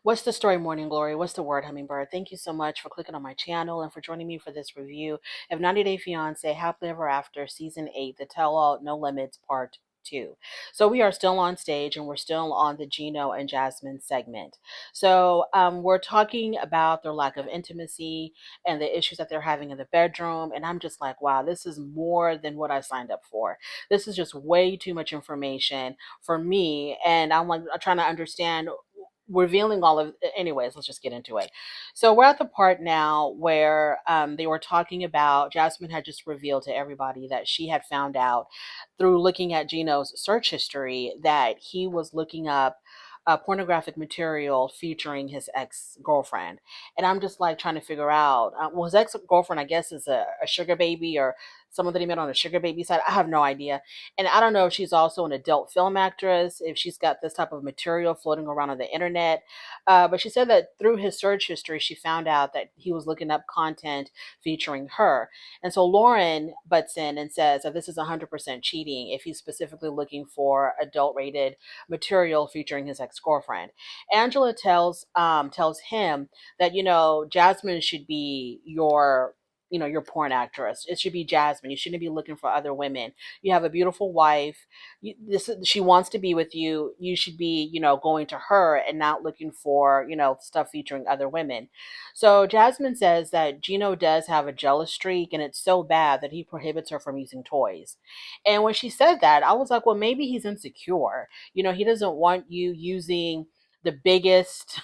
What's the story, Morning Glory? What's the word, Hummingbird? Thank you so much for clicking on my channel and for joining me for this review of 90 Day Fiance Happily Ever After Season 8, The Tell All No Limits Part 2. So we are still on stage and we're still on the Gino and Jasmine segment. So we're talking about their lack of intimacy and the issues that they're having in the bedroom. And I'm just like, wow, this is more than what I signed up for. This is just way too much information for me. And I'm like trying to understand revealing all of anyways, let's just get into it. So we're at the part now where they were talking about Jasmine had just revealed to everybody that she had found out through looking at Gino's search history that he was looking up pornographic material featuring his ex-girlfriend. And I'm just like trying to figure out, well, his ex-girlfriend, I guess, is a sugar baby or someone that he met on a sugar baby side. I have no idea. And I don't know if she's also an adult film actress, if she's got this type of material floating around on the internet. But she said that through his search history, she found out that he was looking up content featuring her. And so Lauren butts in and says that this is 100% cheating if he's specifically looking for adult rated material featuring his ex-girlfriend. Angela tells him that, Jasmine should be your porn actress. It should be Jasmine. You shouldn't be looking for other women. You have a beautiful wife. She wants to be with you. You should be, going to her and not looking for, stuff featuring other women. So Jasmine says that Gino does have a jealous streak and it's so bad that he prohibits her from using toys. And when she said that, I was like, well, maybe he's insecure. He doesn't want you using the biggest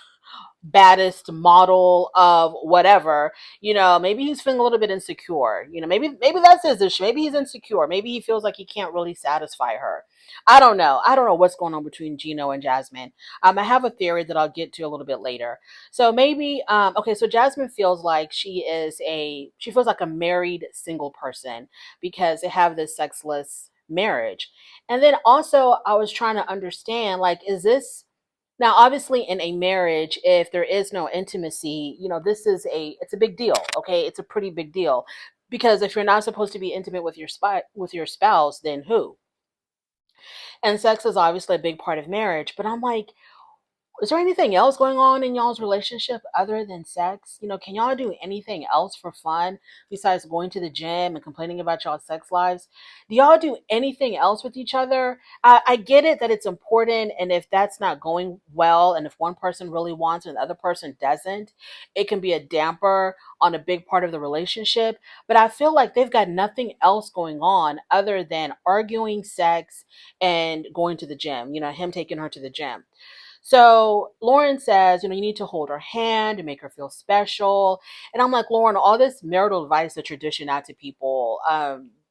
baddest model of whatever. Maybe he's feeling a little bit insecure. Maybe that's his issue. Maybe he's insecure. Maybe he feels like he can't really satisfy her. I don't know what's going on between Gino and Jasmine. I have a theory that I'll get to a little bit later. So maybe okay, so Jasmine feels like she feels like a married single person because they have this sexless marriage. And then also I was trying to understand, like, is this now, obviously, in a marriage, if there is no intimacy, it's a big deal. Okay, it's a pretty big deal because if you're not supposed to be intimate with your spouse, then who? And sex is obviously a big part of marriage. But I'm like, is there anything else going on in y'all's relationship other than sex? Can y'all do anything else for fun besides going to the gym and complaining about y'all's sex lives? Do y'all do anything else with each other? I get it that it's important, and if that's not going well, and if one person really wants and the other person doesn't, it can be a damper on a big part of the relationship. But I feel like they've got nothing else going on other than arguing, sex, and going to the gym. Him taking her to the gym. So Lauren says, you need to hold her hand and make her feel special. And I'm like, Lauren, all this marital advice that you're dishing out to people,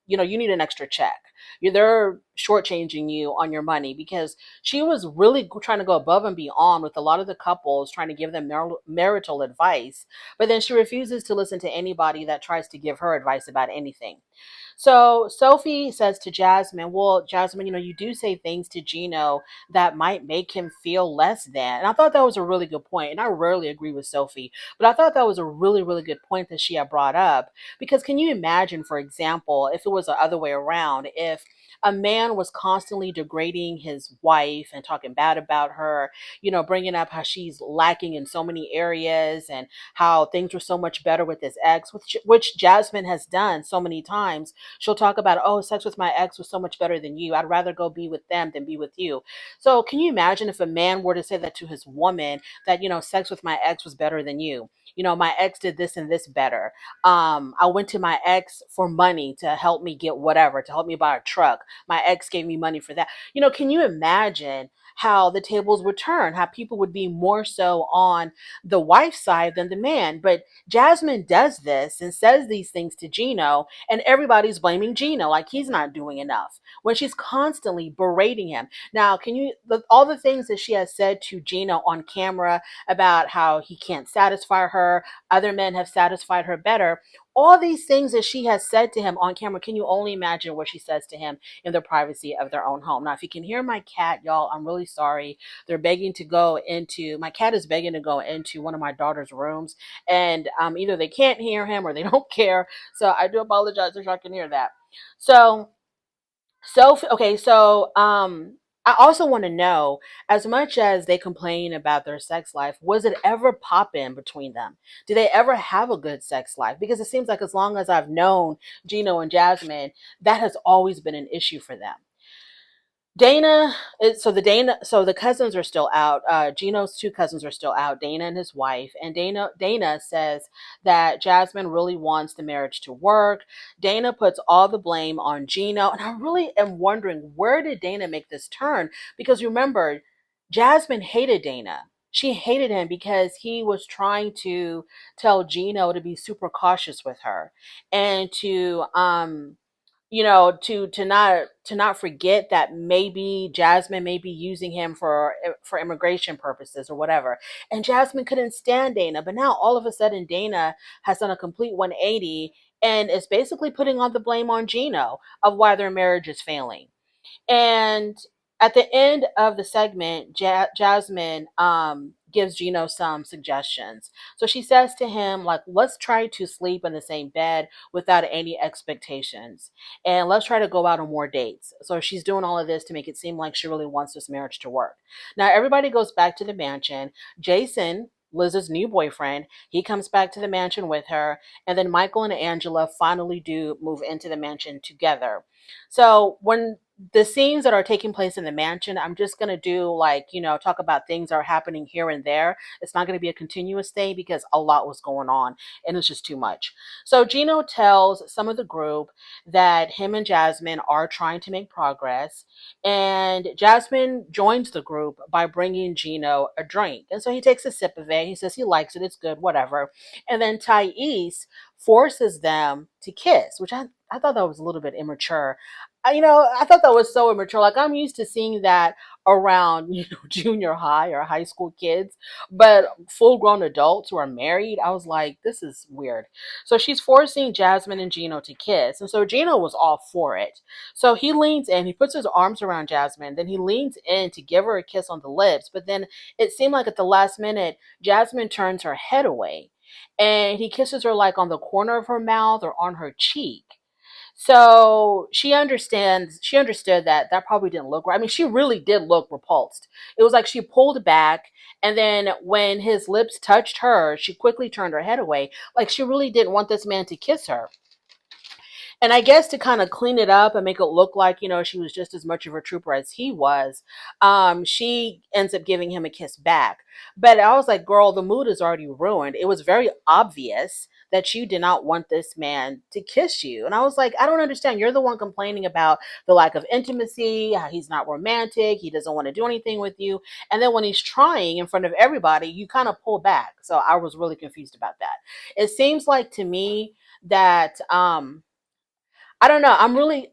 you need an extra check. They're shortchanging you on your money because she was really trying to go above and beyond with a lot of the couples, trying to give them marital advice. But then she refuses to listen to anybody that tries to give her advice about anything. So Sophie says to Jasmine, well, Jasmine, you do say things to Gino that might make him feel less than. And I thought that was a really good point. And I rarely agree with Sophie, but I thought that was a really, really good point that she had brought up. Because can you imagine, for example, if it was the other way around, if a man was constantly degrading his wife and talking bad about her, bringing up how she's lacking in so many areas and how things were so much better with his ex, which Jasmine has done so many times. She'll talk about, oh, sex with my ex was so much better than you. I'd rather go be with them than be with you. So can you imagine if a man were to say that to his woman, that, sex with my ex was better than you? My ex did this and this better. I went to my ex for money to help me get whatever, to help me buy a truck. My ex gave me money for that. Can you imagine how the tables would turn, how people would be more so on the wife's side than the man? But Jasmine does this and says these things to Gino, and everybody's blaming Gino like he's not doing enough when she's constantly berating him. Now, all the things that she has said to Gino on camera about how he can't satisfy her, other men have satisfied her better. All these things that she has said to him on camera, can you only imagine what she says to him in the privacy of their own home? Now, if you can hear my cat, y'all, I'm really sorry. My cat is begging to go into one of my daughter's rooms, and either they can't hear him or they don't care. So I do apologize if y'all can hear that. So okay, so I also want to know, as much as they complain about their sex life, was it ever poppin' between them? Do they ever have a good sex life? Because it seems like as long as I've known Gino and Jasmine, that has always been an issue for them. So the cousins are still out. Gino's two cousins are still out, Dana and his wife. And Dana says that Jasmine really wants the marriage to work. Dana puts all the blame on Gino. And I really am wondering, where did Dana make this turn? Because remember, Jasmine hated Dana. She hated him because he was trying to tell Gino to be super cautious with her and to to not forget that maybe Jasmine may be using him for immigration purposes or whatever. And Jasmine couldn't stand Dana, but now all of a sudden Dana has done a complete 180 and is basically putting all the blame on Gino of why their marriage is failing. And at the end of the segment, Jasmine gives Gino some suggestions. So she says to him, like, let's try to sleep in the same bed without any expectations. And let's try to go out on more dates. So she's doing all of this to make it seem like she really wants this marriage to work. Now, everybody goes back to the mansion. Jason, Liz's new boyfriend, he comes back to the mansion with her. And then Michael and Angela finally do move into the mansion together. So when the scenes that are taking place in the mansion, I'm just going to do like, talk about things that are happening here and there. It's not going to be a continuous thing because a lot was going on and it's just too much. So Gino tells some of the group that him and Jasmine are trying to make progress. And Jasmine joins the group by bringing Gino a drink. And so he takes a sip of it. He says he likes it. It's good, whatever. And then Thais forces them to kiss, which I thought that was a little bit immature. I thought that was so immature. Like, I'm used to seeing that around, junior high or high school kids, but full grown adults who are married, I was like, this is weird. So she's forcing Jasmine and Gino to kiss. And so Gino was all for it. So he leans in, he puts his arms around Jasmine, then he leans in to give her a kiss on the lips. But then it seemed like at the last minute, Jasmine turns her head away and he kisses her like on the corner of her mouth or on her cheek. So she understood that that probably didn't look right. I mean, she really did look repulsed. It was like she pulled back, and then when his lips touched her, she quickly turned her head away. Like she really didn't want this man to kiss her. And I guess to kind of clean it up and make it look like, she was just as much of a trooper as he was, she ends up giving him a kiss back. But I was like, girl, the mood is already ruined. It was very obvious that you did not want this man to kiss you. And I was like, I don't understand. You're the one complaining about the lack of intimacy, how he's not romantic, he doesn't want to do anything with you. And then when he's trying in front of everybody, you kind of pull back. So I was really confused about that. It seems like to me that I don't know.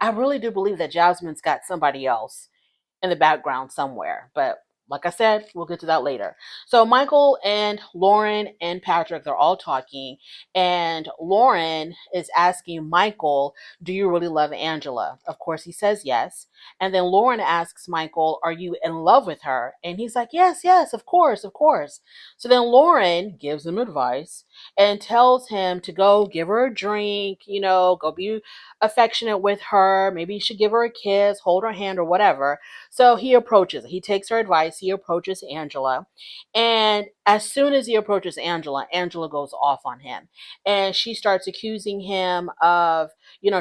I really do believe that Jasmine's got somebody else in the background somewhere. But like I said, we'll get to that later. So Michael and Lauren and Patrick, they're all talking. And Lauren is asking Michael, do you really love Angela? Of course, he says yes. And then Lauren asks Michael, are you in love with her? And he's like, yes, yes, of course, of course. So then Lauren gives him advice and tells him to go give her a drink, go be affectionate with her. Maybe you should give her a kiss, hold her hand or whatever. So he takes her advice, he approaches Angela. And as soon as he approaches Angela, Angela goes off on him. And she starts accusing him of,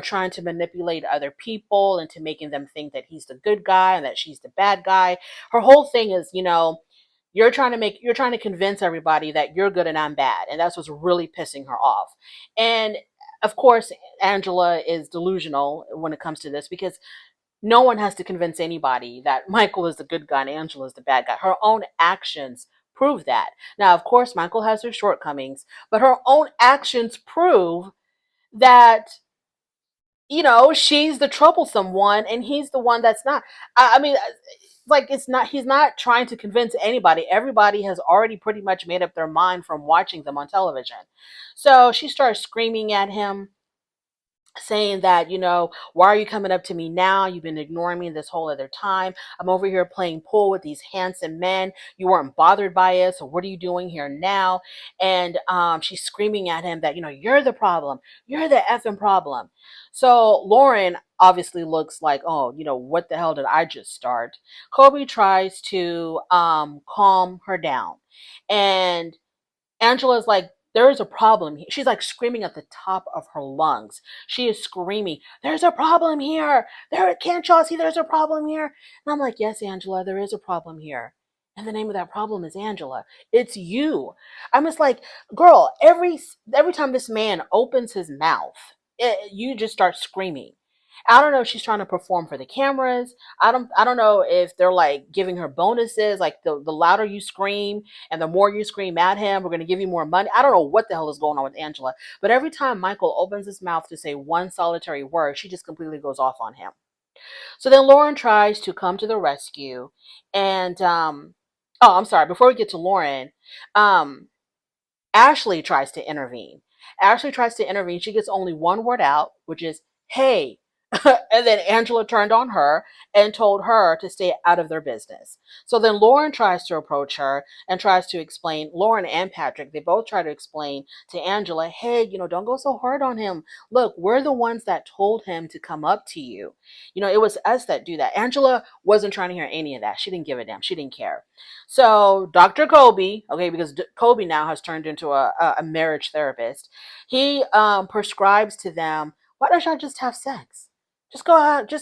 trying to manipulate other people into making them think that he's the good guy and that she's the bad guy. Her whole thing is, you're trying to convince everybody that you're good and I'm bad. And that's what's really pissing her off. And of course, Angela is delusional when it comes to this because no one has to convince anybody that Michael is the good guy and Angela is the bad guy. Her own actions prove that. Now, of course, Michael has her shortcomings, but her own actions prove that, she's the troublesome one and he's the one that's not. I mean, like he's not trying to convince anybody. Everybody has already pretty much made up their mind from watching them on television. So she starts screaming at him saying that, why are you coming up to me now? You've been ignoring me this whole other time. I'm over here playing pool with these handsome men. You weren't bothered by it. So what are you doing here now? And she's screaming at him that, you're the problem. You're the effing problem. So Lauren obviously looks like, oh, what the hell did I just start? Kobe tries to calm her down. And Angela's like, there is a problem. She's like screaming at the top of her lungs. She is screaming, there's a problem here. Can't y'all see there's a problem here? And I'm like, yes, Angela, there is a problem here. And the name of that problem is Angela. It's you. I'm just like, girl, every time this man opens his mouth, you just start screaming. I don't know if she's trying to perform for the cameras. I don't know if they're like giving her bonuses, like the louder you scream and the more you scream at him, we're going to give you more money. I don't know what the hell is going on with Angela, but every time Michael opens his mouth to say one solitary word, she just completely goes off on him. So then Lauren tries to come to the rescue, and oh, I'm sorry. Before we get to Lauren, um, Ashley tries to intervene. Ashley tries to intervene. She gets only one word out, which is, hey. And then Angela turned on her and told her to stay out of their business. So then Lauren tries to approach her and tries to explain, Lauren and Patrick, they both try to explain to Angela, hey, don't go so hard on him. Look, we're the ones that told him to come up to you. It was us that do that. Angela wasn't trying to hear any of that. She didn't give a damn. She didn't care. So Dr. Kobe, okay, because Kobe now has turned into a marriage therapist, he prescribes to them, why don't y'all just have sex? Just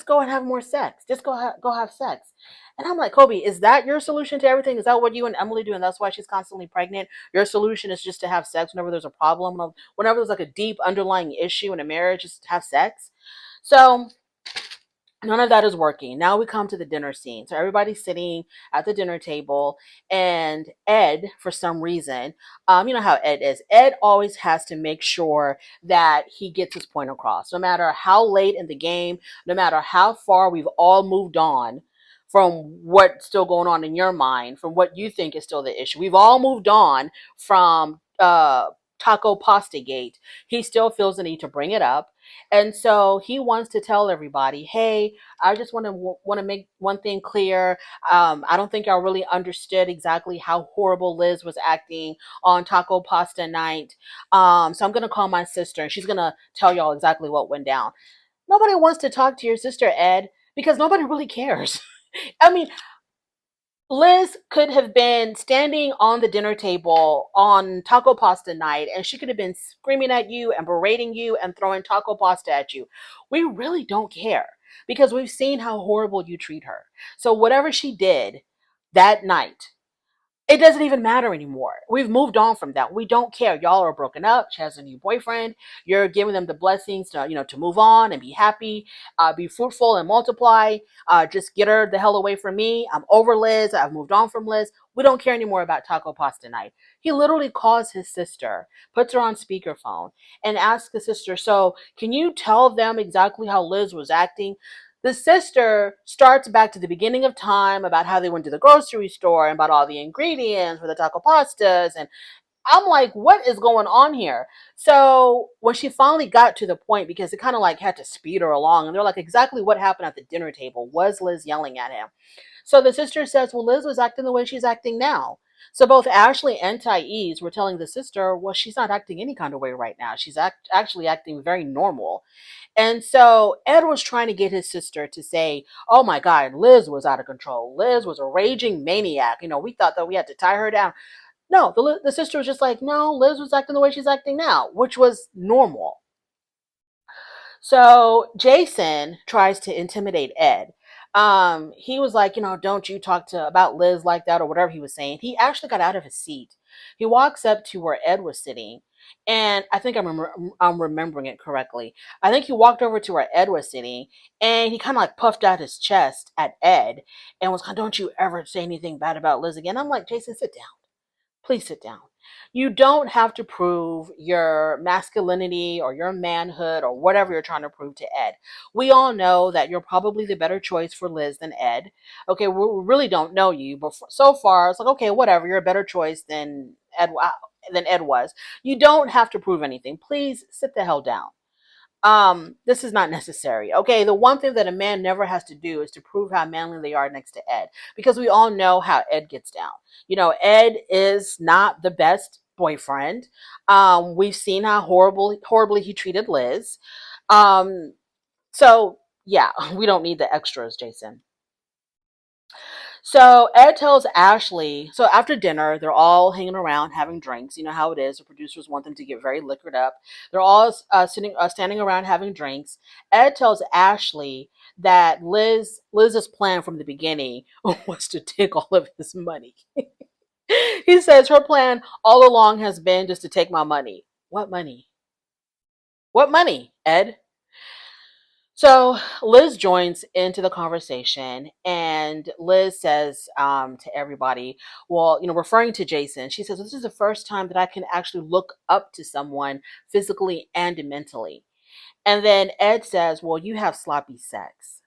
go and have more sex. Just go have sex. And I'm like, Kobe, is that your solution to everything? Is that what you and Emily do? And that's why she's constantly pregnant. Your solution is just to have sex whenever there's a problem, whenever there's like a deep underlying issue in a marriage, just have sex. So none of that is working. Now we come to the dinner scene. So everybody's sitting at the dinner table, and Ed, for some reason, you know how Ed is. Ed always has to make sure that he gets his point across. No matter how late in the game, no matter how far we've all moved on from what's still going on in your mind, from what you think is still the issue. We've all moved on from Taco Pasta Gate. He still feels the need to bring it up. And so he wants to tell everybody, hey, I just want to make one thing clear. I don't think I really understood exactly how horrible Liz was acting on Taco Pasta night. So I'm going to call my sister, and she's going to tell y'all exactly what went down. Nobody wants to talk to your sister, Ed, because nobody really cares. I mean, Liz could have been standing on the dinner table on taco pasta night, and she could have been screaming at you and berating you and throwing taco pasta at you. We really don't care because we've seen how horrible you treat her. So whatever she did that night, it doesn't even matter anymore. We've moved on from that. We don't care. Y'all are broken up. She has a new boyfriend. You're giving them the blessings to, to move on and be happy, be fruitful and multiply. Just get her the hell away from me. I'm over Liz. I've moved on from Liz. We don't care anymore about taco pasta night. He literally calls his sister, puts her on speakerphone, and asks his sister, so can you tell them exactly how Liz was acting? The sister starts back to the beginning of time about how they went to the grocery store and about all the ingredients for the taco pastas. And I'm like, what is going on here? So when she finally got to the point, because it kind of like had to speed her along, and they're like, exactly what happened at the dinner table? Was Liz yelling at him? So the sister says, well, Liz was acting the way she's acting now. So both Ashley and Thais were telling the sister, well, she's not acting any kind of way right now. She's actually acting very normal. And so Ed was trying to get his sister to say, oh my God, Liz was out of control. Liz was a raging maniac. We thought that we had to tie her down. No, the sister was just like, no, Liz was acting the way she's acting now, which was normal. So Jason tries to intimidate Ed. He was like, don't you talk to about Liz like that, or whatever he was saying. He actually got out of his seat. He walks up to where Ed was sitting, and I think I'm remembering it correctly. I think he walked over to where Ed was sitting, and he kind of like puffed out his chest at Ed and was like, don't you ever say anything bad about Liz again. I'm like, Jason, sit down. Please sit down. You don't have to prove your masculinity or your manhood or whatever you're trying to prove to Ed. We all know that you're probably the better choice for Liz than Ed. Okay, we really don't know you, but so far it's like, okay, whatever, you're a better choice than Ed was. You don't have to prove anything. Please sit the hell down. This is not necessary. Okay, the one thing that a man never has to do is to prove how manly they are next to Ed, because we all know how Ed gets down. Ed is not the best boyfriend. We've seen how horribly he treated Liz. Um, so yeah, we don't need the extras, Jason. So Ed tells Ashley, so after dinner, they're all hanging around having drinks. You know how it is. The producers want them to get very liquored up. They're all standing around having drinks. Ed tells Ashley that Liz's plan from the beginning was to take all of his money. He says her plan all along has been just to take my money. What money? What money, Ed? So Liz joins into the conversation, and Liz says to everybody, well, referring to Jason, she says, this is the first time that I can actually look up to someone physically and mentally. And then Ed says, well, you have sloppy sex.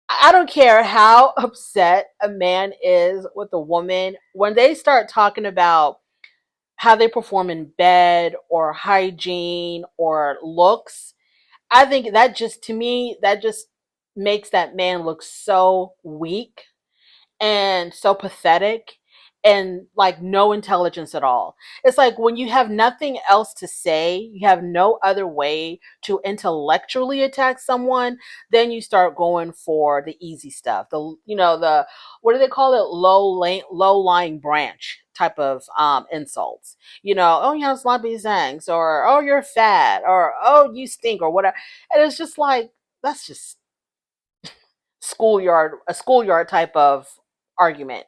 I don't care how upset a man is with a woman, when they start talking about how they perform in bed or hygiene or looks, I think that just, to me, that just makes that man look so weak and so pathetic and like no intelligence at all. It's like when you have nothing else to say, you have no other way to intellectually attack someone, then you start going for the easy stuff. The what do they call it? Low lying branch type of insults. Oh, you have sloppy things, or oh, you're fat, or oh, you stink, or whatever. And it's just like, that's just a schoolyard type of argument.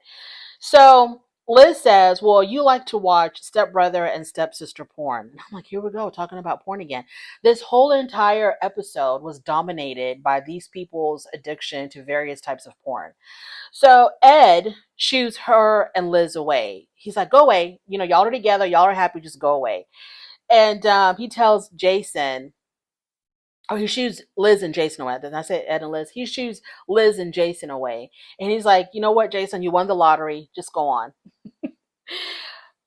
So Liz says, well, you like to watch stepbrother and stepsister porn. And I'm like, here we go, talking about porn again. This whole entire episode was dominated by these people's addiction to various types of porn. So Ed shoos her and Liz away. He's like, go away. Y'all are together. Y'all are happy. Just go away. And he tells Jason, oh, he shoos Liz and Jason away. Did I say Ed and Liz? He shoos Liz and Jason away. And he's like, you know what, Jason, you won the lottery. Just go on.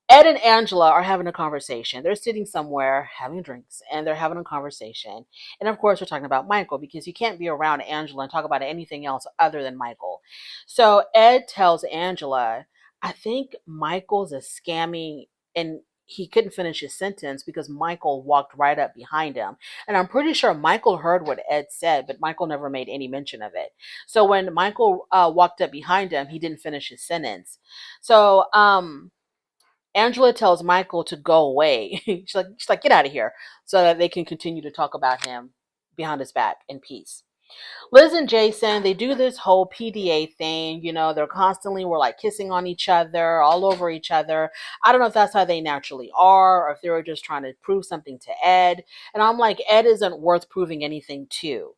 Ed and Angela are having a conversation. They're sitting somewhere having drinks, and they're having a conversation. And of course, we're talking about Michael, because you can't be around Angela and talk about anything else other than Michael. So Ed tells Angela, I think Michael's a scammy, and he couldn't finish his sentence because Michael walked right up behind him. And I'm pretty sure Michael heard what Ed said, but Michael never made any mention of it. So when Michael walked up behind him, he didn't finish his sentence. So, Angela tells Michael to go away. she's like, get out of here, so that they can continue to talk about him behind his back in peace. Liz and Jason, they do this whole PDA thing. They're constantly, we're like kissing on each other, all over each other. I don't know if that's how they naturally are, or if they were just trying to prove something to Ed. And I'm like, Ed isn't worth proving anything to.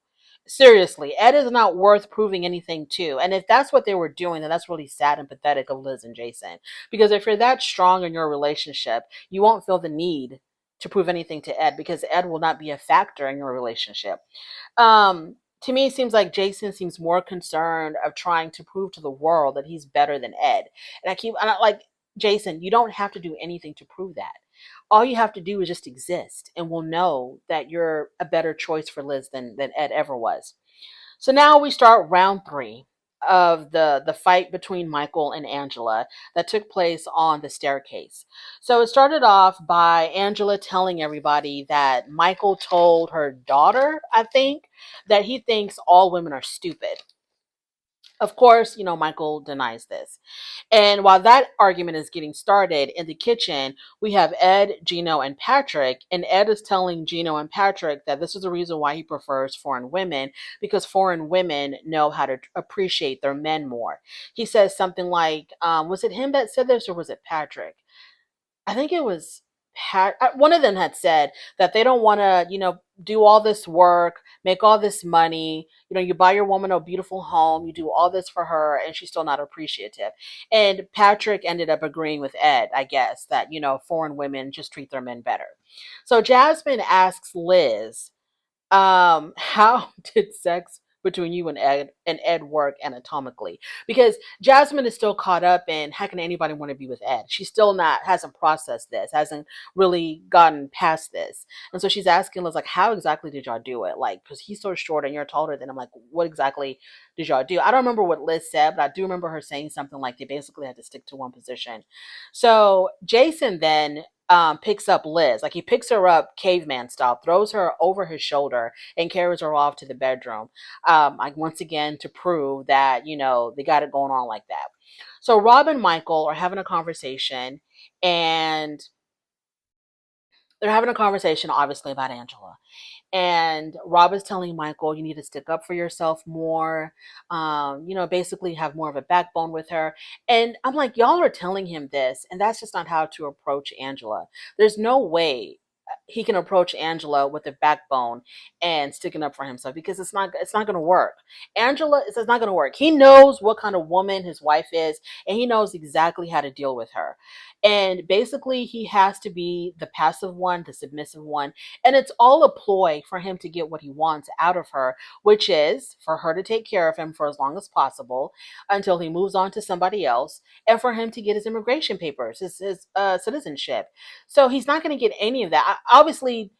Seriously, Ed is not worth proving anything to. And if that's what they were doing, then that's really sad and pathetic of Liz and Jason. Because if you're that strong in your relationship, you won't feel the need to prove anything to Ed, because Ed will not be a factor in your relationship. To me, it seems like Jason seems more concerned of trying to prove to the world that he's better than Ed. And I like, Jason, you don't have to do anything to prove that. All you have to do is just exist, and we'll know that you're a better choice for Liz than Ed ever was. So now we start round three of the fight between Michael and Angela that took place on the staircase. So it started off by Angela telling everybody that Michael told her daughter, I think, that he thinks all women are stupid. Of course, Michael denies this. And while that argument is getting started in the kitchen, we have Ed, Gino, and Patrick. And Ed is telling Gino and Patrick that this is the reason why he prefers foreign women, because foreign women know how to appreciate their men more. He says something like, was it him that said this, or was it Patrick? I think it was one of them had said that they don't want to, do all this work, make all this money. You buy your woman a beautiful home, you do all this for her, and she's still not appreciative. And Patrick ended up agreeing with Ed, I guess, that, foreign women just treat their men better. So Jasmine asks Liz, how did sex between you and Ed work anatomically? Because Jasmine is still caught up in how can anybody want to be with Ed? She's still not hasn't processed this, hasn't really gotten past this. And so she's asking Liz, like, how exactly did y'all do it? Like, because he's so short and you're taller than him. Like, what exactly did y'all do? I don't remember what Liz said, but I do remember her saying something like they basically had to stick to one position. So Jason then picks up Liz. Like, he picks her up caveman style, throws her over his shoulder, and carries her off to the bedroom. Like, once again, to prove that, they got it going on like that. So Rob and Michael are having a conversation, and they're having a conversation, obviously, about Angela. And Rob is telling Michael, you need to stick up for yourself more, basically have more of a backbone with her. And I'm like, y'all are telling him this, and that's just not how to approach Angela. There's no way he can approach Angela with a backbone and sticking up for himself, because it's not going to work. Angela, it's not going to work. He knows what kind of woman his wife is, and he knows exactly how to deal with her. And basically, he has to be the passive one, the submissive one, and it's all a ploy for him to get what he wants out of her, which is for her to take care of him for as long as possible until he moves on to somebody else, and for him to get his immigration papers, his citizenship. So he's not going to get any of that. Obviously,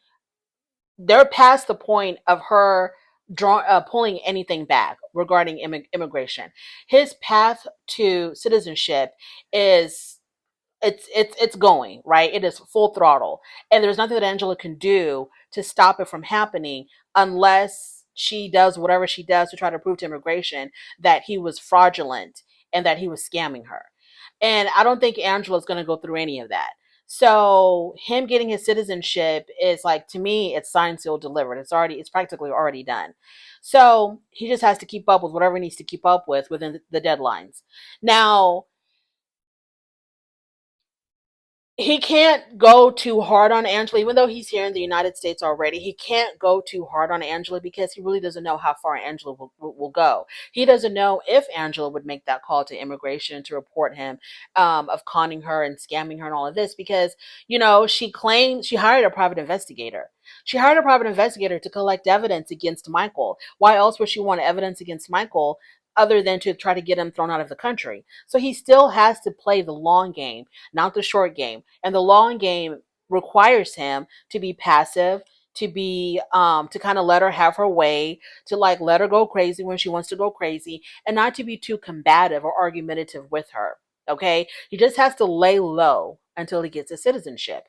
they're past the point of her pulling anything back regarding immigration. His path to citizenship is it's going right. It is full throttle, and there's nothing that Angela can do to stop it from happening unless she does whatever she does to try to prove to immigration that he was fraudulent and that he was scamming her. And I don't think Angela's going to go through any of that. So him getting his citizenship is, like, to me, it's signed, sealed, delivered. It's practically already done. So he just has to keep up with whatever he needs to keep up with within the deadlines. Now, he can't go too hard on Angela, even though he's here in the United States already. He can't go too hard on Angela because he really doesn't know how far Angela will go. He doesn't know if Angela would make that call to immigration to report him of conning her and scamming her and all of this, because, she claimed she hired a private investigator. She hired a private investigator to collect evidence against Michael. Why else would she want evidence against Michael other than to try to get him thrown out of the country? So he still has to play the long game, not the short game. And the long game requires him to be passive, to be to kind of let her have her way, to, like, let her go crazy when she wants to go crazy, and not to be too combative or argumentative with her. Okay? He just has to lay low until he gets his citizenship.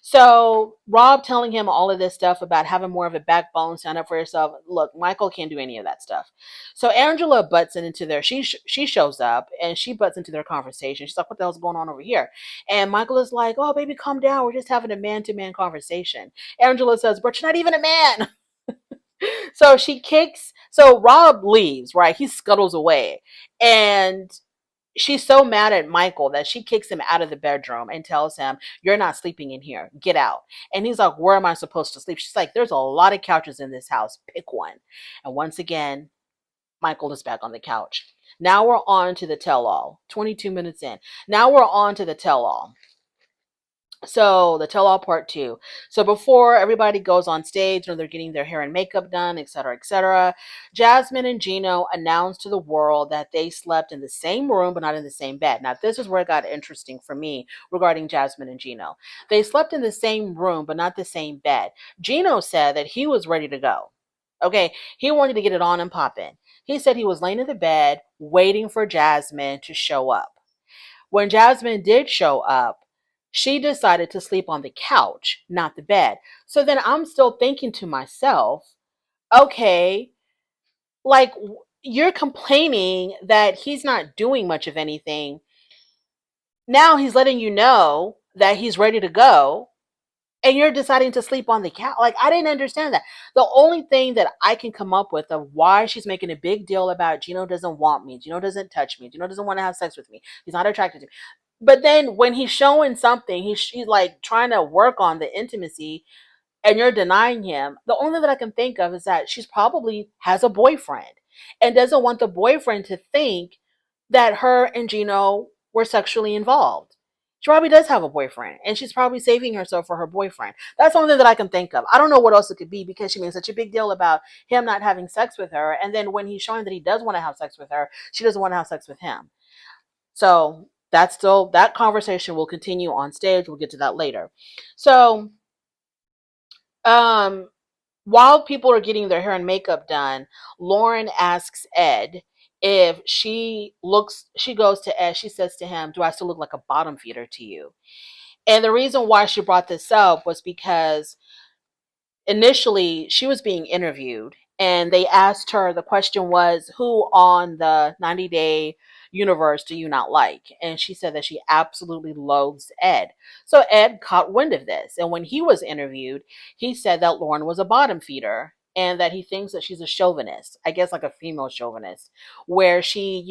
So Rob telling him all of this stuff about having more of a backbone, stand up for yourself. Look, Michael can't do any of that stuff. So Angela butts into their. She shows up and she butts into their conversation. She's like, "What the hell's going on over here?" And Michael is like, "Oh, baby, calm down. We're just having a man-to-man conversation." Angela says, "But you're not even a man." So she kicks. So Rob leaves. Right, he scuttles away, and she's so mad at Michael that she kicks him out of the bedroom and tells him, "You're not sleeping in here. Get out." And he's like, "Where am I supposed to sleep?" She's like, "There's a lot of couches in this house. Pick one." And once again, Michael is back on the couch. Now we're on to the tell all. 22 minutes in. Now we're on to the tell all. So the tell all part 2. So before everybody goes on stage, they're getting their hair and makeup done, etc., etc., Jasmine and Gino announced to the world that they slept in the same room but not in the same bed. Now this is where it got interesting for me regarding Jasmine and Gino. They slept in the same room but not the same bed. Gino said that he was ready to go. Okay, he wanted to get it on and pop in. He said he was laying in the bed waiting for Jasmine to show up. When Jasmine did show up, she decided to sleep on the couch, not the bed. So then I'm still thinking to myself, okay, like, you're complaining that he's not doing much of anything. Now he's letting you know that he's ready to go, and you're deciding to sleep on the couch. Like, I didn't understand that. The only thing that I can come up with of why she's making a big deal about Gino doesn't want me, Gino doesn't touch me, Gino doesn't want to have sex with me, he's not attracted to me. But then when he's showing something, he's like trying to work on the intimacy, and you're denying him. The only thing that I can think of is that she's probably has a boyfriend and doesn't want the boyfriend to think that her and Gino were sexually involved. She probably does have a boyfriend, and she's probably saving herself for her boyfriend. That's the only thing that I can think of. I don't know what else it could be, because she made such a big deal about him not having sex with her, and then when he's showing that he does want to have sex with her, she doesn't want to have sex with him. So that's still, that conversation will continue on stage. We'll get to that later. So um while people are getting their hair and makeup done, Lauren asks Ed if she goes to Ed, she says to him, "Do I still look like a bottom feeder to you?" And the reason why she brought this up was because initially she was being interviewed, and they asked her, the question was, who on the 90 Day universe do you not like? And she said that she absolutely loathes Ed. So Ed caught wind of this, and when he was interviewed, he said that Lauren was a bottom feeder, and that he thinks that she's a chauvinist, I guess like a female chauvinist, where she,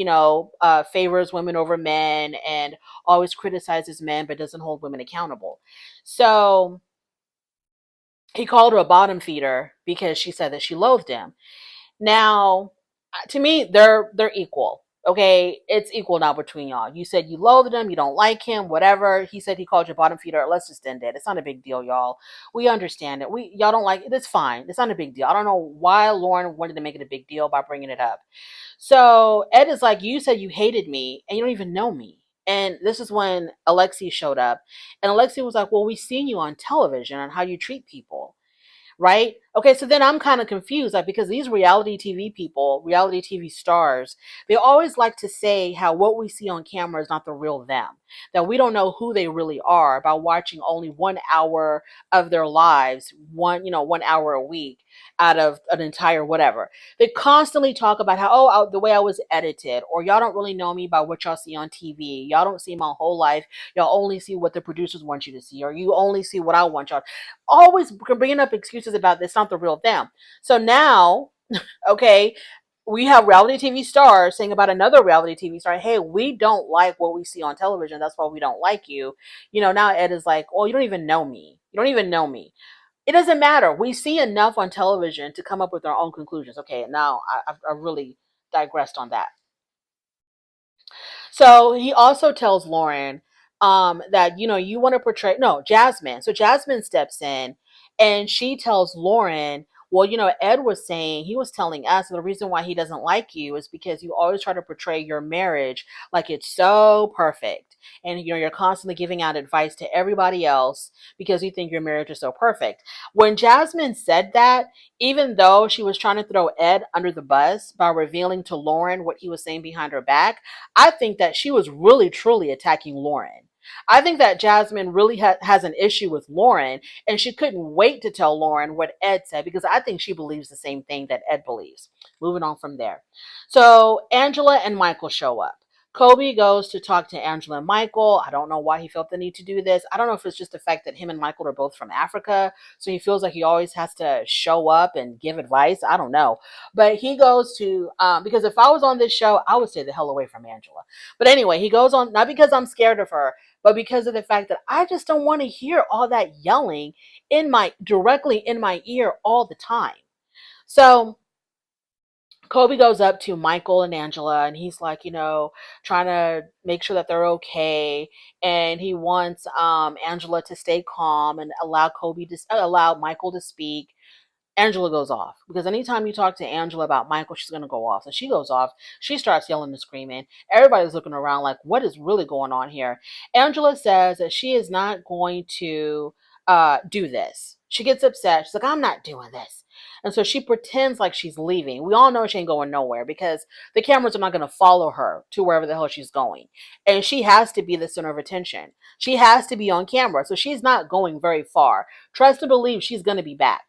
favors women over men and always criticizes men but doesn't hold women accountable. So he called her a bottom feeder because she said that she loathed him. Now, to me, they're equal. Okay, it's equal now between y'all. You said you loathed him, you don't like him, whatever. He said he called you a bottom feeder. Let's just end it. It's not a big deal, y'all. We understand it. Y'all don't like it. It's fine. It's not a big deal. I don't know why Lauren wanted to make it a big deal by bringing it up. So Ed is like, you said you hated me, and you don't even know me. And this is when Alexi showed up, and Alexi was like, well, we've seen you on television on how you treat people, right? Okay, so then I'm kind of confused, like, because these reality TV people, reality TV stars, they always like to say how what we see on camera is not the real them, that we don't know who they really are by watching only 1 hour of their lives, 1 hour a week out of an entire whatever. They constantly talk about how, the way I was edited, or y'all don't really know me by what y'all see on TV. Y'all don't see my whole life. Y'all only see what the producers want you to see, or you only see what I want y'all. Always bringing up excuses about this, not the real them. So now, okay, we have reality TV stars saying about another reality TV star, hey, we don't like what we see on television. That's why we don't like you. Now Ed is like, oh, you don't even know me. You don't even know me. It doesn't matter. We see enough on television to come up with our own conclusions. Okay, now I really digressed on that. So he also tells Lauren that, you want to portray, no, Jasmine. So Jasmine steps in, and she tells Lauren, well, Ed was saying, he was telling us the reason why he doesn't like you is because you always try to portray your marriage like it's so perfect. And, you're constantly giving out advice to everybody else because you think your marriage is so perfect. When Jasmine said that, even though she was trying to throw Ed under the bus by revealing to Lauren what he was saying behind her back, I think that she was really truly attacking Lauren. I think that Jasmine really has an issue with Lauren, and she couldn't wait to tell Lauren what Ed said, because I think she believes the same thing that Ed believes. Moving on from there. So Angela and Michael show up. Kobe goes to talk to Angela and Michael. I don't know why he felt the need to do this. I don't know if it's just the fact that him and Michael are both from Africa, so he feels like he always has to show up and give advice. I don't know. But he goes to, because if I was on this show, I would stay the hell away from Angela. But anyway, he goes on, not because I'm scared of her, but because of the fact that I just don't want to hear all that yelling directly in my ear all the time. So Kobe goes up to Michael and Angela, and he's like, trying to make sure that they're okay. And he wants Angela to stay calm and allow Michael to speak. Angela goes off, because anytime you talk to Angela about Michael, she's going to go off. So she goes off. She starts yelling and screaming. Everybody's looking around like, what is really going on here? Angela says that she is not going to do this. She gets upset. She's like, I'm not doing this. And so she pretends like she's leaving. We all know she ain't going nowhere, because the cameras are not going to follow her to wherever the hell she's going. And she has to be the center of attention. She has to be on camera. So she's not going very far. Trust and believe she's going to be back.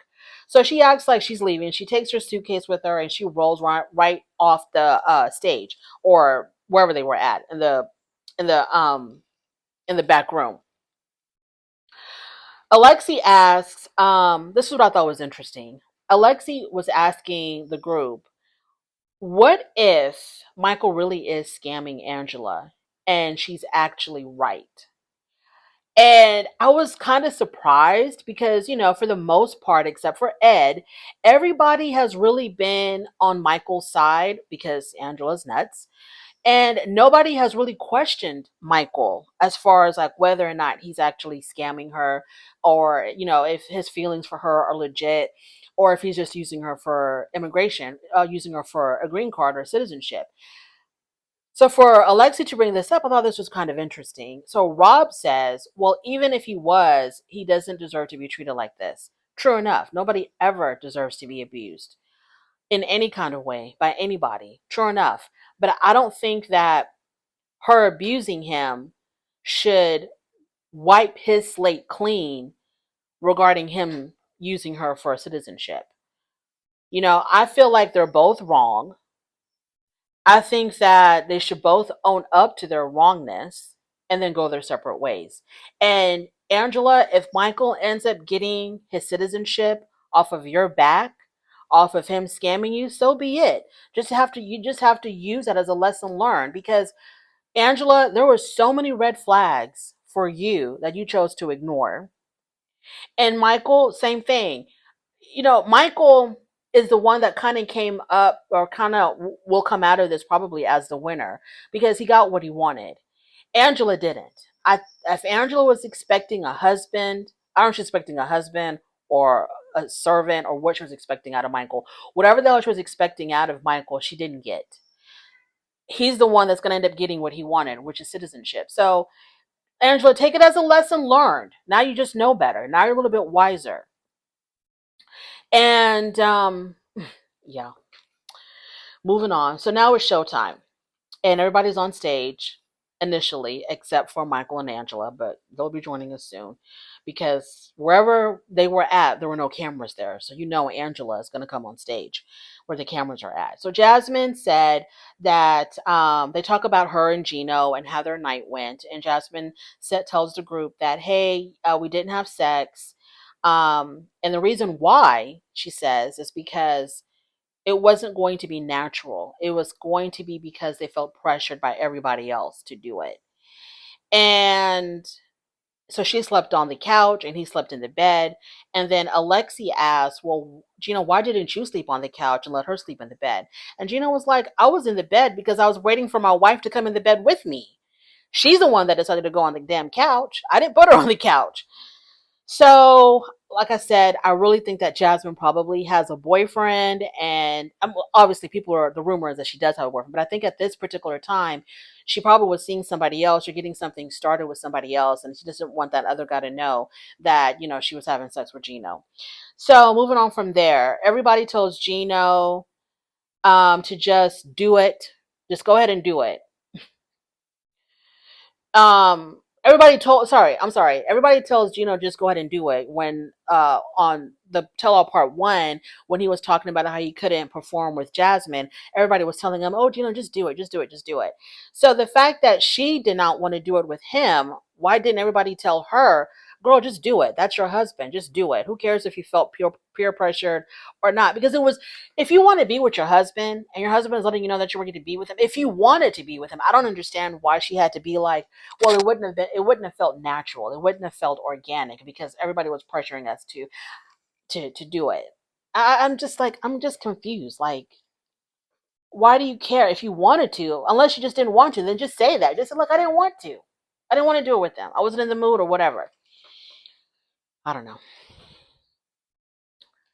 So she acts like she's leaving. She takes her suitcase with her, and she rolls right off the stage, or wherever they were at in the back room. Alexi asks, this is what I thought was interesting. Alexi was asking the group, what if Michael really is scamming Angela and she's actually right? And I was kind of surprised because, for the most part, except for Ed, everybody has really been on Michael's side because Angela's nuts. And nobody has really questioned Michael as far as like whether or not he's actually scamming her, or, if his feelings for her are legit, or if he's just using her for immigration, using her for a green card or citizenship. So for Alexi to bring this up, I thought this was kind of interesting. So Rob says, well, even if he was, he doesn't deserve to be treated like this. True enough. Nobody ever deserves to be abused in any kind of way by anybody. True enough. But I don't think that her abusing him should wipe his slate clean regarding him using her for citizenship. I feel like they're both wrong. I think that they should both own up to their wrongness and then go their separate ways. And Angela, if Michael ends up getting his citizenship off of your back, off of him scamming you, so be it. You just have to use that as a lesson learned, because Angela, there were so many red flags for you that you chose to ignore. And Michael, same thing. Michael is the one that kind of came up, or kind of will come out of this probably as the winner, because he got what he wanted. Angela didn't. If Angela was expecting a husband, I don't know if she's expecting a husband or a servant, or what she was expecting out of Michael. Whatever the hell she was expecting out of Michael, she didn't get. He's the one that's going to end up getting what he wanted, which is citizenship. So, Angela, take it as a lesson learned. Now you just know better. Now you're a little bit wiser. And yeah, moving on. So now it's showtime, and everybody's on stage initially, except for Michael and Angela, but they'll be joining us soon, because wherever they were at, there were no cameras there. So Angela is going to come on stage where the cameras are at. So Jasmine said that they talk about her and Gino and how their night went, and Jasmine tells the group that, hey, we didn't have sex. And the reason why, she says, is because it wasn't going to be natural. It was going to be because they felt pressured by everybody else to do it. And so she slept on the couch and he slept in the bed. And then Alexi asked, well, Gino, why didn't you sleep on the couch and let her sleep in the bed? And Gino was like, I was in the bed because I was waiting for my wife to come in the bed with me. She's the one that decided to go on the damn couch. I didn't put her on the couch. So, like I said, I really think that Jasmine probably has a boyfriend, and obviously, the rumor is that she does have a boyfriend. But I think at this particular time, she probably was seeing somebody else or getting something started with somebody else, and she doesn't want that other guy to know that she was having sex with Gino. So, moving on from there, everybody tells Gino to just do it, just go ahead and do it. Everybody tells Gino just go ahead and do it, when on the tell all part 1, when he was talking about how he couldn't perform with Jasmine, everybody was telling him, oh, Gino, just do it, just do it, just do it. So the fact that she did not want to do it with him, why didn't everybody tell her, girl, just do it, that's your husband, just do it? Who cares if you felt peer pressured or not? Because it was, if you want to be with your husband and your husband is letting you know that you're ready to be with him, if you wanted to be with him, I don't understand why she had to be like, well, it wouldn't have felt natural, it wouldn't have felt organic, because everybody was pressuring us to do it. I'm just like, I'm just confused. Like, why do you care? If you wanted to, unless you just didn't want to, then just say that. Just say, look, I didn't want to. I didn't want to do it with them. I wasn't in the mood or whatever. I don't know.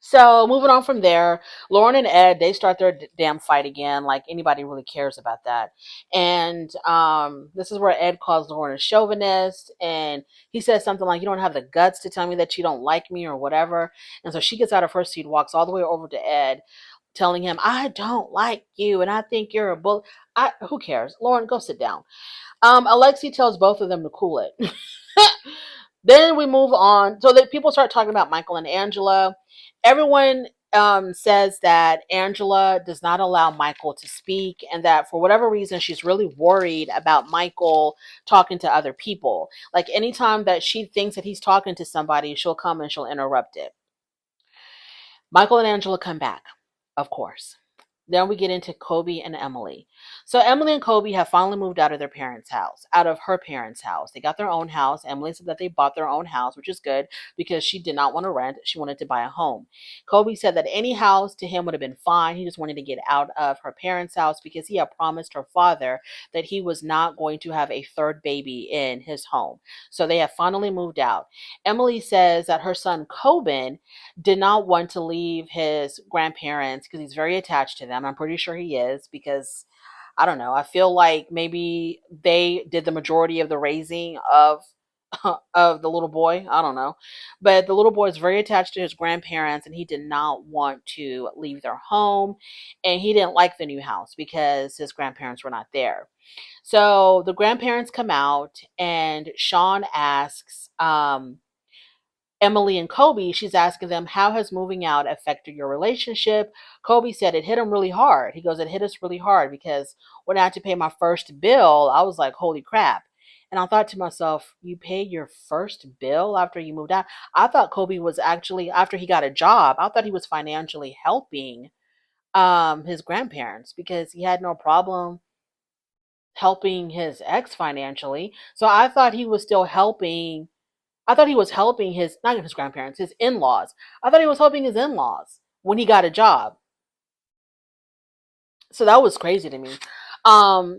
So moving on from there, Lauren and Ed, they start their damn fight again. Like anybody really cares about that. And this is where Ed calls Lauren a chauvinist, and he says something like, "You don't have the guts to tell me that you don't like me or whatever." And so she gets out of her seat, walks all the way over to Ed, telling him, "I don't like you, and I think you're a bull." Who cares? Lauren, go sit down. Alexi tells both of them to cool it. Then we move on. So that people start talking about Michael and Angela. Everyone says that Angela does not allow Michael to speak, and that for whatever reason, she's really worried about Michael talking to other people. Like anytime that she thinks that he's talking to somebody, she'll come and she'll interrupt it. Michael and Angela come back, of course. Then we get into Kobe and Emily. So Emily and Kobe have finally moved out of their parents' house, out of her parents' house. They got their own house. Emily said that they bought their own house, which is good because she did not want to rent. She wanted to buy a home. Kobe said that any house to him would have been fine. He just wanted to get out of her parents' house because he had promised her father that he was not going to have a third baby in his home. So they have finally moved out. Emily says that her son Coben did not want to leave his grandparents because he's very attached to them. I'm pretty sure he is because I don't know. I feel like maybe they did the majority of the raising of of the little boy. I don't know. But the little boy is very attached to his grandparents and he did not want to leave their home and he didn't like the new house because his grandparents were not there. So the grandparents come out and Sean asks Emily and Kobe, she's asking them, how has moving out affected your relationship? Kobe said it hit him really hard. He goes, it hit us really hard because when I had to pay my first bill, I was like, holy crap. And I thought to myself, you paid your first bill after you moved out? I thought Kobe was actually, after he got a job, I thought he was financially helping his grandparents because he had no problem helping his ex financially. So I thought he was still helping. I thought he was helping his, not his grandparents, his in laws. I thought he was helping his in laws when he got a job. So that was crazy to me.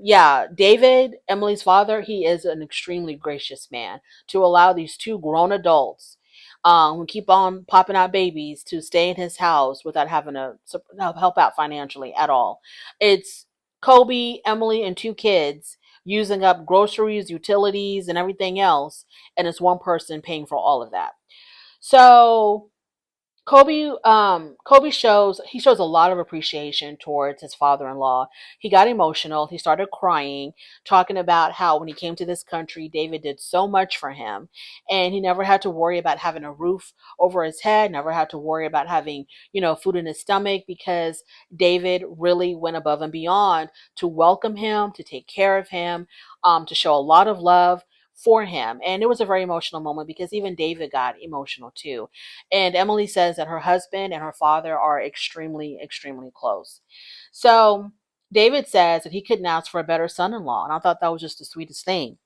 Yeah, David, Emily's father, he is an extremely gracious man to allow these two grown adults who keep on popping out babies to stay in his house without having to help out financially at all. It's Kobe, Emily, and two kids using up groceries, utilities, and everything else, and it's one person paying for all of that. So Kobe shows a lot of appreciation towards his father-in-law. He got emotional. He started crying, talking about how when he came to this country, David did so much for him, and he never had to worry about having a roof over his head, never had to worry about having, food in his stomach because David really went above and beyond to welcome him, to take care of him, to show a lot of love for him. And it was a very emotional moment because even David got emotional too. And Emily says that her husband and her father are extremely, extremely close. So David says that he couldn't ask for a better son in law. And I thought that was just the sweetest thing.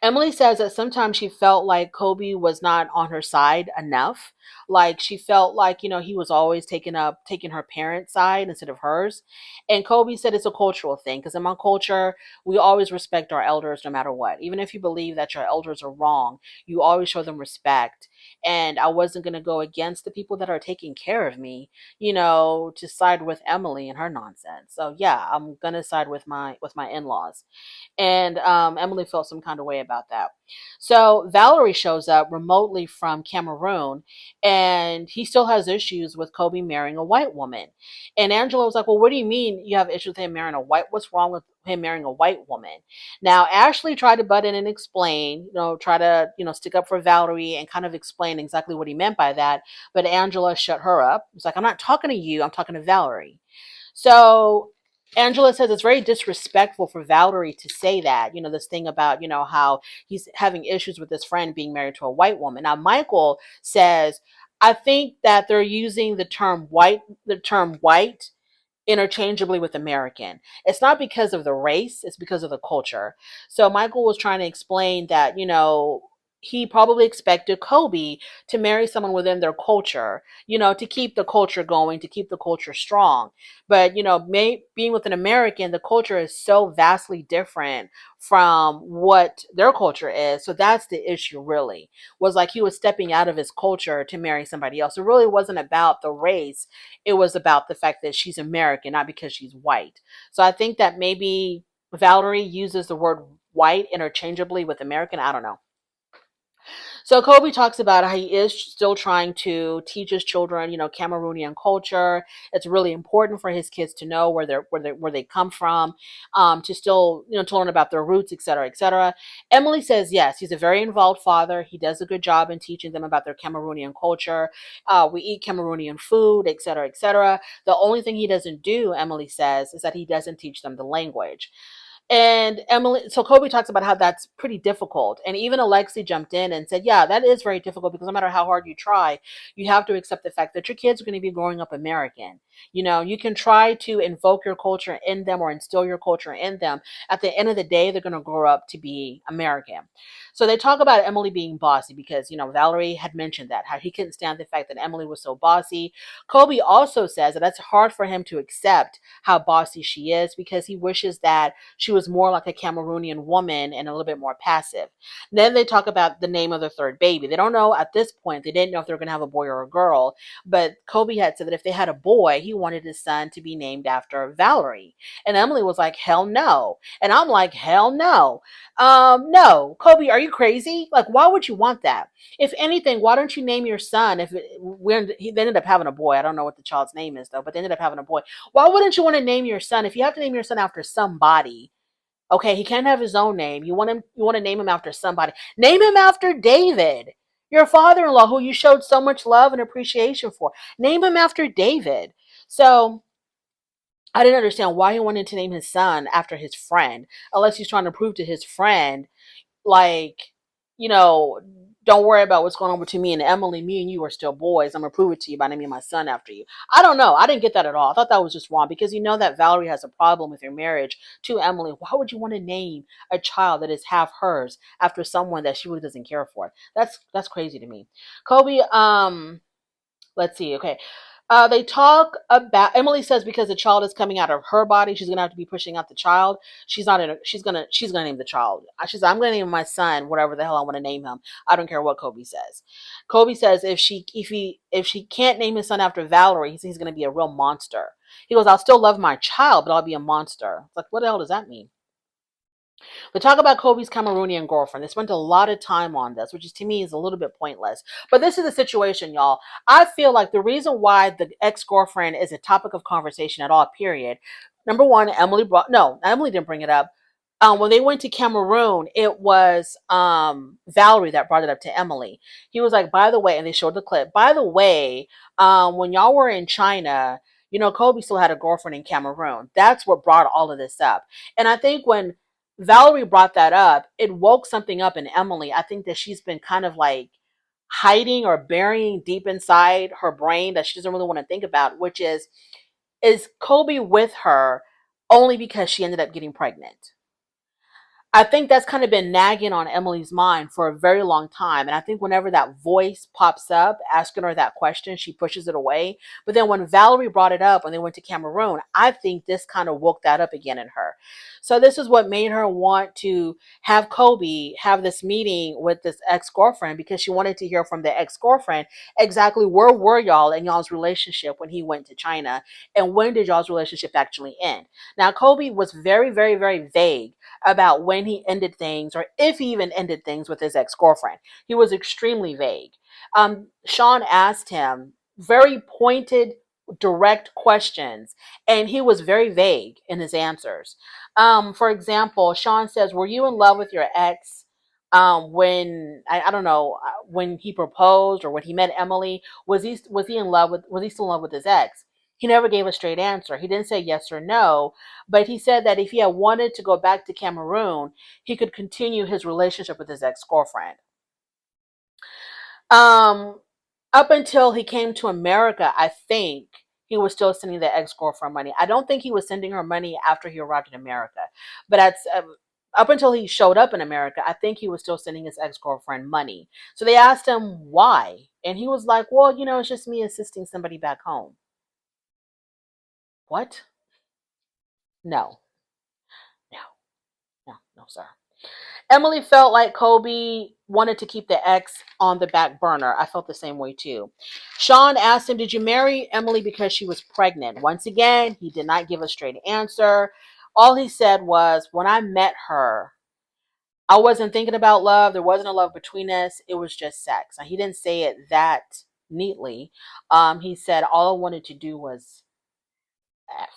Emily says that sometimes she felt like Kobe was not on her side enough. Like she felt like, he was always taking her parents' side instead of hers. And Kobe said it's a cultural thing because in my culture, we always respect our elders no matter what. Even if you believe that your elders are wrong, you always show them respect. And I wasn't going to go against the people that are taking care of me, to side with Emily and her nonsense. So yeah, I'm going to side with my in-laws. And Emily felt some kind of way about that. So Valerie shows up remotely from Cameroon, and he still has issues with Kobe marrying a white woman. And Angela was like, "Well, what do you mean you have issues with him marrying a white? What's wrong with him marrying a white woman?" Now Ashley tried to butt in and explain, try to stick up for Valerie and kind of explain exactly what he meant by that. But Angela shut her up. It's like, "I'm not talking to you. I'm talking to Valerie." So Angela says it's very disrespectful for Valerie to say that, this thing about, how he's having issues with his friend being married to a white woman. Now, Michael says, I think that they're using the term white interchangeably with American. It's not because of the race, it's because of the culture. So Michael was trying to explain that, he probably expected Kobe to marry someone within their culture, to keep the culture going, to keep the culture strong. But, being with an American, the culture is so vastly different from what their culture is. So that's the issue, really, was like he was stepping out of his culture to marry somebody else. It really wasn't about the race, it was about the fact that she's American, not because she's white. So I think that maybe Valerie uses the word white interchangeably with American. I don't know. So Kobe talks about how he is still trying to teach his children, Cameroonian culture. It's really important for his kids to know where they come from, to still, to learn about their roots, et cetera, et cetera. Emily says yes, he's a very involved father. He does a good job in teaching them about their Cameroonian culture. We eat Cameroonian food, et cetera, et cetera. The only thing he doesn't do, Emily says, is that he doesn't teach them the language. And Emily, so Kobe talks about how that's pretty difficult. And even Alexi jumped in and said, yeah, that is very difficult because no matter how hard you try, you have to accept the fact that your kids are going to be growing up American. You know, you can try to invoke your culture in them or instill your culture in them. At the end of the day, they're going to grow up to be American. So they talk about Emily being bossy because, you know, Valerie had mentioned that, how he couldn't stand the fact that Emily was so bossy. Kobe also says that that's hard for him to accept how bossy she is because he wishes that she was more like a Cameroonian woman and a little bit more passive. Then they talk about the name of the third baby. They don't know at this point, they didn't know if they were going to have a boy or a girl, but Kobe had said that if they had a boy, he wanted his son to be named after Valerie. And Emily was like, hell no. And I'm like, hell no. No, Kobe, are you crazy? Like, why would you want that? If anything, why don't you name your son? They ended up having a boy. I don't know what the child's name is though, but they ended up having a boy. Why wouldn't you want to name your son? If you have to name your son after somebody, okay, he can't have his own name. You want to name him after somebody. Name him after David, your father-in-law, who you showed so much love and appreciation for. Name him after David. So I didn't understand why he wanted to name his son after his friend, unless he's trying to prove to his friend, like, you know, don't worry about what's going on between me and Emily. Me and you are still boys. I'm gonna prove it to you by naming my son after you. I don't know. I didn't get that at all. I thought that was just wrong because you know that Valerie has a problem with your marriage to Emily. Why would you want to name a child that is half hers after someone that she really doesn't care for? That's crazy to me. Kobe, let's see. Okay. They talk about, Emily says because the child is coming out of her body, she's gonna have to be pushing out the child. She's not in. She's gonna name the child. She's. I'm gonna name my son whatever the hell I want to name him. I don't care what Kobe says. Kobe says if she can't name his son after Valerie, he's gonna be a real monster. He goes, I'll still love my child, but I'll be a monster. It's like, what the hell does that mean? They talk about Kobe's Cameroonian girlfriend. They spent a lot of time on this, which is to me is a little bit pointless. But this is the situation, y'all. I feel like the reason why the ex-girlfriend is a topic of conversation at all, period. Number one, Emily didn't bring it up. When they went to Cameroon, it was Valerie that brought it up to Emily. He was like, by the way, and they showed the clip. By the way, when y'all were in China, you know, Kobe still had a girlfriend in Cameroon. That's what brought all of this up. And I think when Valerie brought that up, it woke something up in Emily. I think that she's been kind of like hiding or burying deep inside her brain that she doesn't really want to think about, which is Kobe with her only because she ended up getting pregnant? I think that's kind of been nagging on Emily's mind for a very long time. And I think whenever that voice pops up asking her that question, she pushes it away. But then when Valerie brought it up when they went to Cameroon, I think this kind of woke that up again in her. So this is what made her want to have Kobe have this meeting with this ex-girlfriend, because she wanted to hear from the ex-girlfriend exactly where were y'all in y'all's relationship when he went to China, and when did y'all's relationship actually end. Now, Kobe was very, very, very vague about when he ended things or if he even ended things with his ex-girlfriend. He was extremely vague. Sean asked him very pointed, direct questions, and he was very vague in his answers. For example, Sean says, were you in love with your ex when I don't know when he proposed or when he met Emily? Was he still in love with his ex? He never gave a straight answer. He didn't say yes or no, but he said that if he had wanted to go back to Cameroon, he could continue his relationship with his ex-girlfriend. Um, Up until he came to America, I think he was still sending the ex-girlfriend money. I don't think he was sending her money after he arrived in America, but up until he showed up in America, I think he was still sending his ex-girlfriend money. So they asked him why, and he was like, "Well, you know, it's just me assisting somebody back home." What? No, no, no, sir. Emily felt like Kobe wanted to keep the ex on the back burner. I felt the same way too. Sean asked him, did you marry Emily because she was pregnant? Once again, he did not give a straight answer. All he said was, when I met her, I wasn't thinking about love. There wasn't a love between us. It was just sex. Now, he didn't say it that neatly. He said, all I wanted to do was F.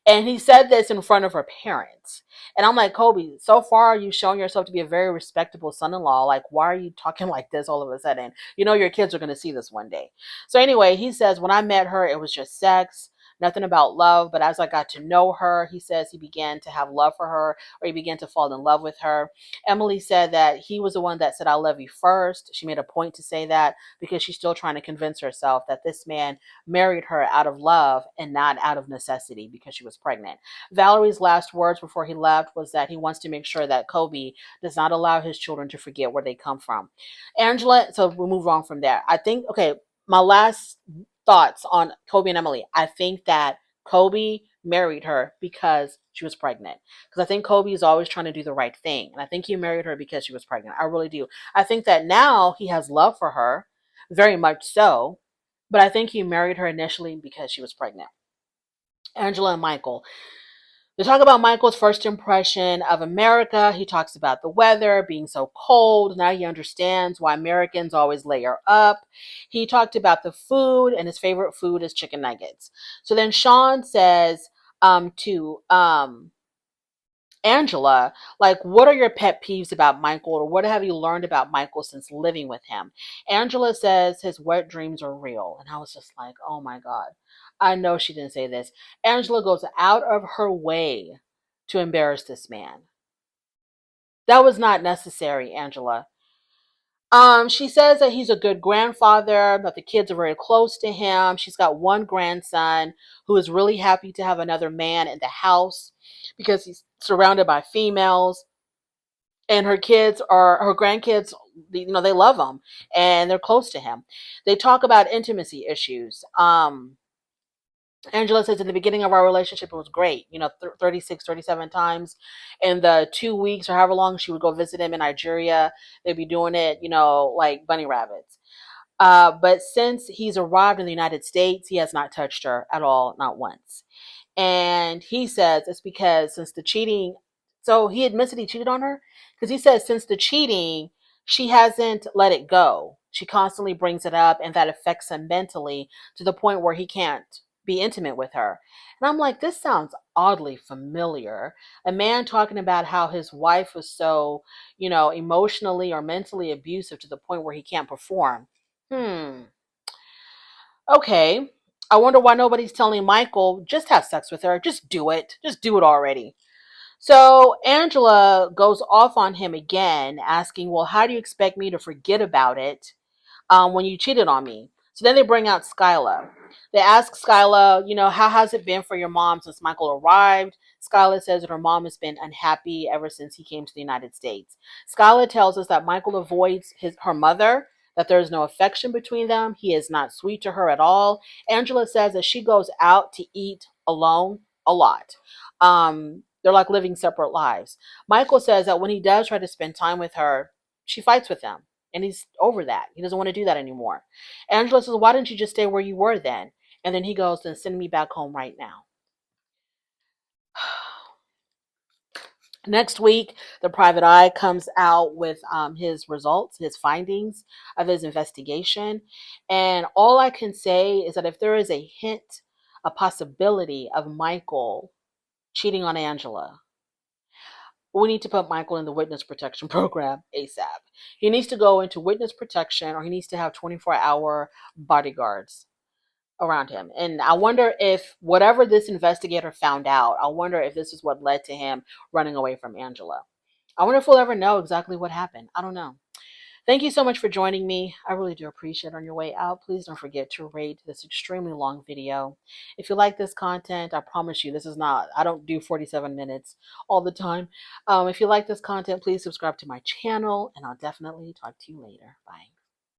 And he said this in front of her parents. And I'm like, Kobe, so far you've shown yourself to be a very respectable son-in-law. Like, why are you talking like this all of a sudden? You know your kids are going to see this one day. So anyway, he says, when I met her, it was just sex. nothing about love. But as I got to know her, he says he began to have love for her, or he began to fall in love with her. Emily said that he was the one that said, I love you first. She made a point to say that because she's still trying to convince herself that this man married her out of love and not out of necessity because she was pregnant. Valerie's last words before he left was that he wants to make sure that Kobe does not allow his children to forget where they come from. Angela, so we'll move on from there. I think, okay, my last thoughts on Kobe and Emily. I think that Kobe married her because she was pregnant. Because I think Kobe is always trying to do the right thing. And I think he married her because she was pregnant. I really do. I think that now he has love for her, very much so. But I think he married her initially because she was pregnant. Angela and Michael. They talk about Michael's first impression of America. He talks about the weather being so cold. Now he understands why Americans always layer up. He talked about the food, and his favorite food is chicken nuggets. So then Sean says to Angela, like, what are your pet peeves about Michael, or what have you learned about Michael since living with him? Angela says his wet dreams are real. And I was just like, oh my God. I know she didn't say this. Angela goes out of her way to embarrass this man. That was not necessary, Angela. She says that he's a good grandfather, that the kids are very close to him. She's got one grandson who is really happy to have another man in the house because he's surrounded by females. And her grandkids, they love him and they're close to him. They talk about intimacy issues. Angela says in the beginning of our relationship, it was great. 36, 37 times in the 2 weeks or however long she would go visit him in Nigeria. They'd be doing it, like bunny rabbits. But since he's arrived in the United States, he has not touched her at all, not once. And he says it's because since the cheating, so he admits that he cheated on her because he says since the cheating, she hasn't let it go. She constantly brings it up, and that affects him mentally to the point where he can't be intimate with her. And I'm like, this sounds oddly familiar. A man talking about how his wife was so, emotionally or mentally abusive to the point where he can't perform. Okay. I wonder why nobody's telling Michael, just have sex with her. Just do it. Just do it already. So Angela goes off on him again, asking, well, how do you expect me to forget about it when you cheated on me? So then they bring out Skyla. They ask Skyla, how has it been for your mom since Michael arrived? Skyla says that her mom has been unhappy ever since he came to the United States. Skyla tells us that Michael avoids her mother, that there is no affection between them. He is not sweet to her at all. Angela says that she goes out to eat alone a lot. They're like living separate lives. Michael says that when he does try to spend time with her, she fights with him. And he's over that. He doesn't want to do that anymore. Angela says, why didn't you just stay where you were then? And then he goes, then send me back home right now. Next week, the private eye comes out with his results, his findings of his investigation. And all I can say is that if there is a hint, a possibility of Michael cheating on Angela, we need to put Michael in the witness protection program ASAP. He needs to go into witness protection, or he needs to have 24-hour bodyguards around him. And I wonder if whatever this investigator found out, I wonder if this is what led to him running away from Angela. I wonder if we'll ever know exactly what happened. I don't know. Thank you so much for joining me. I really do appreciate it. On your way out, please don't forget to rate this extremely long video. If you like this content, I promise you, I don't do 47 minutes all the time. If you like this content, please subscribe to my channel, and I'll definitely talk to you later. Bye.